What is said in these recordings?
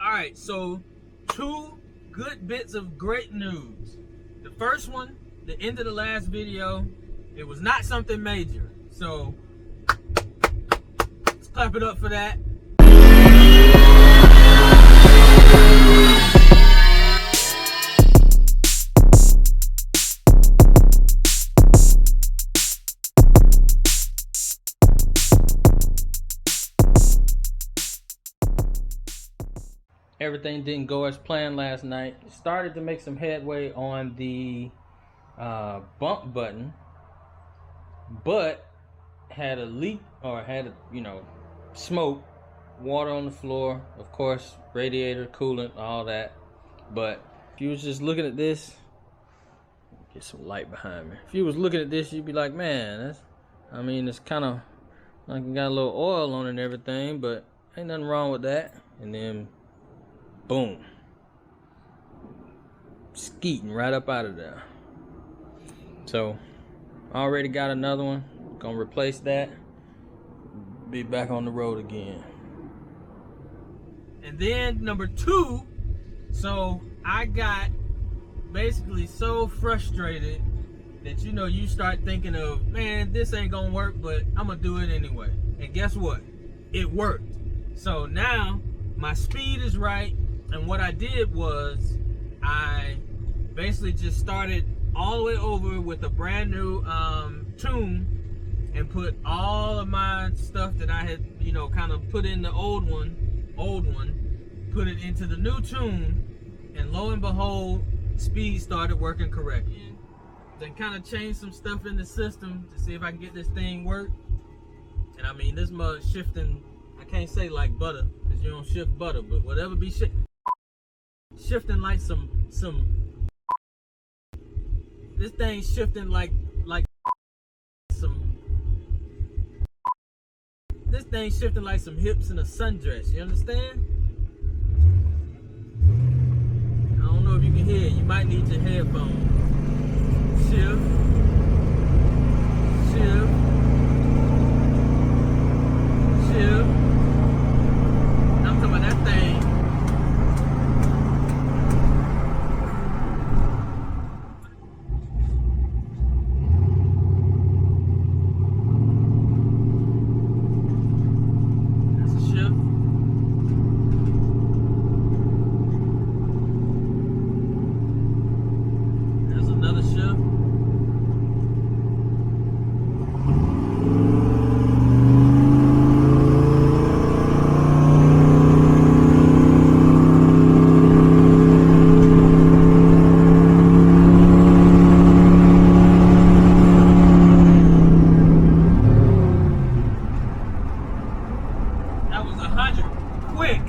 All right, so two good bits of great news. The first one, the end of the last video, it was not something major. So let's clap it up for that. Everything didn't go as planned last night. Started to make some headway on the bump button, but had a leak, or had smoke, water on the floor, of course, radiator, coolant, all that. But if you was just looking at this, get some light behind me. If you was looking at this, you'd be like, man, it's kind of like it got a little oil on it and everything, but ain't nothing wrong with that. And then boom, skeeting right up out of there. So already got another one, gonna replace that, be back on the road again. And then number two, so I got basically so frustrated that you start thinking of, man, this ain't gonna work, but I'm gonna do it anyway. And guess what? It worked. So now my speed is right. And what I did was I basically just started all the way over with a brand new tune, and put all of my stuff that I had, kind of put in the old one, put it into the new tune, and lo and behold, speed started working correctly. Then kind of changed some stuff in the system to see if I can get this thing work. And I mean, this mud shifting, I can't say like butter, because you don't shift butter, but whatever be shifting like some this thing shifting like some this thing shifting like some hips in a sundress, you understand? I don't know if you can hear it. You might need your headphones. Shift, I'm talking about that thing. Quick,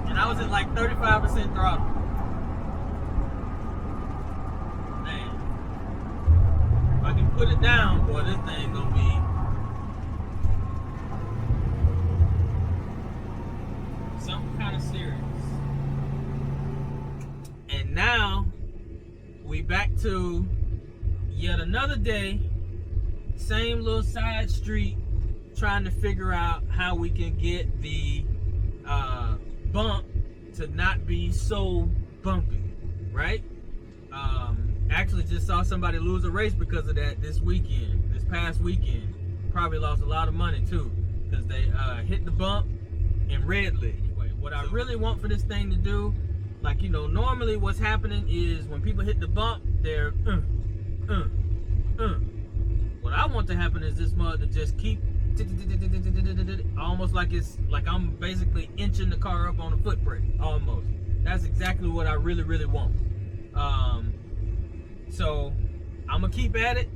and I was at like 35% throttle. Man, if I can put it down, boy, this thing gonna be something kind of serious. And now we back to yet another day, same little side street, trying to figure out how we can get the bump to not be so bumpy, right? Actually just saw somebody lose a race because of that this past weekend. Probably lost a lot of money too, because they hit the bump in red lit. What I really want for this thing to do, like, normally what's happening is when people hit the bump, they're What I want to happen is this mud to just keep almost like it's like I'm basically inching the car up on a foot brake, almost. That's exactly what I really want. So I'm gonna keep at it.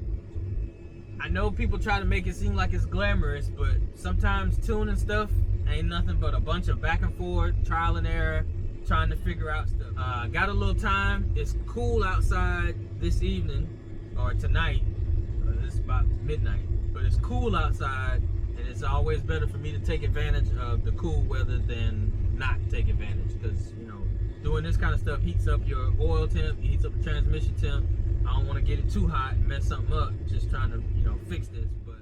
I know people try to make it seem like it's glamorous, but sometimes tuning stuff ain't nothing but a bunch of back and forth, trial and error, trying to figure out stuff. Got a little time. It's cool outside this evening, or tonight. It's about midnight. But it's cool outside, and it's always better for me to take advantage of the cool weather than not take advantage, because doing this kind of stuff heats up your oil temp, heats up the transmission temp. I don't want to get it too hot and mess something up just trying to fix this. But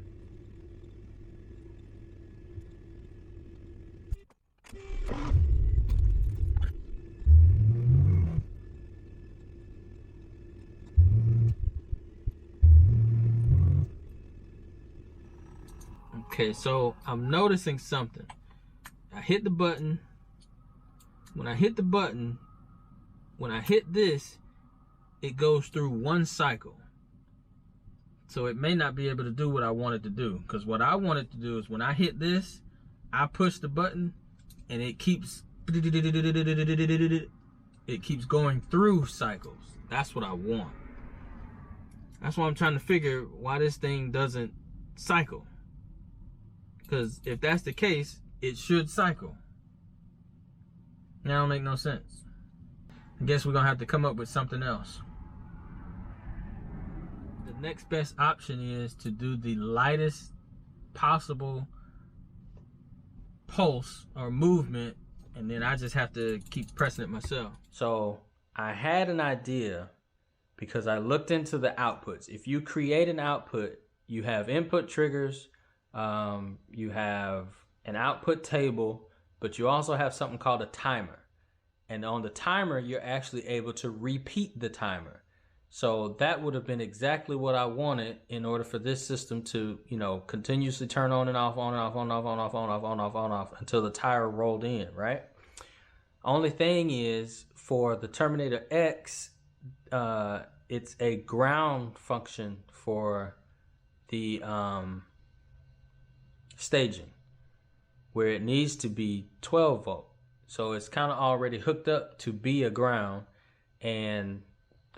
Okay, so I'm noticing something. I hit the button. When I hit the button, when I hit this, it goes through one cycle. So it may not be able to do what I want it to do. Because what I want it to do is when I hit this, I push the button and it keeps going through cycles. That's what I want. That's why I'm trying to figure why this thing doesn't cycle. Because if that's the case, it should cycle. That don't make no sense. I guess we're gonna have to come up with something else. The next best option is to do the lightest possible pulse or movement, and then I just have to keep pressing it myself. So I had an idea because I looked into the outputs. If you create an output, you have input triggers, you have an output table, but you also have something called a timer. And on the timer, you're actually able to repeat the timer. So that would have been exactly what I wanted in order for this system to, you know, continuously turn on and off, on and off, on and off, on and off, on and off, on and off, on and off until the tire rolled in, right? Only thing is, for the Terminator X, it's a ground function for the staging, where it needs to be 12 volt. So it's kind of already hooked up to be a ground, and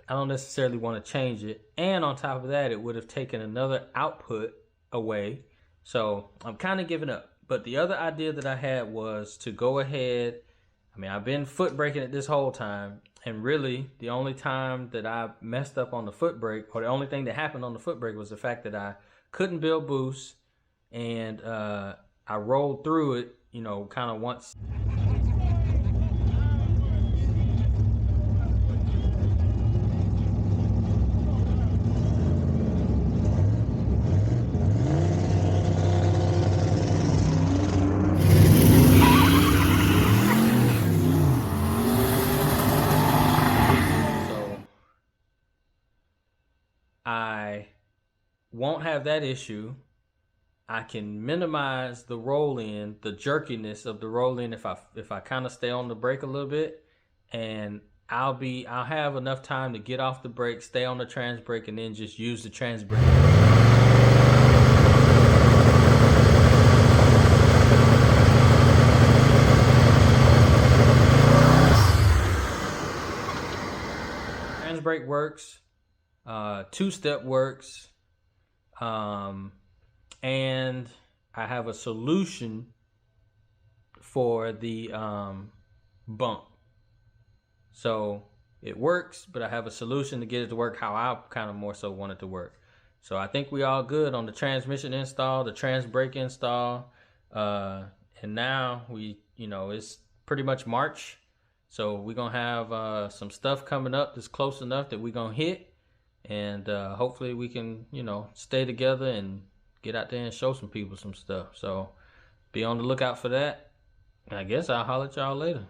I don't necessarily want to change it. And on top of that, it would have taken another output away. So I'm kind of giving up. But the other idea that I had was to go ahead. I mean, I've been foot braking it this whole time. And really, the only time that I messed up on the foot brake, or the only thing that happened on the foot brake, was the fact that I couldn't build boost. And I rolled through it, you know, kind of once. I won't have that issue. I can minimize the roll in, the jerkiness of the roll in if I kind of stay on the brake a little bit, and I'll have enough time to get off the brake, stay on the TransBrake, and then just use the TransBrake. TransBrake works. Two-step works, and I have a solution for the bump. So it works, but I have a solution to get it to work how I kind of more so want it to work. So I think we all good on the transmission install, the TransBrake install, and now it's pretty much March. So we're gonna have some stuff coming up that's close enough that we're gonna hit. And hopefully we can, stay together and get out there and show some people some stuff. So be on the lookout for that. And I guess I'll holler at y'all later.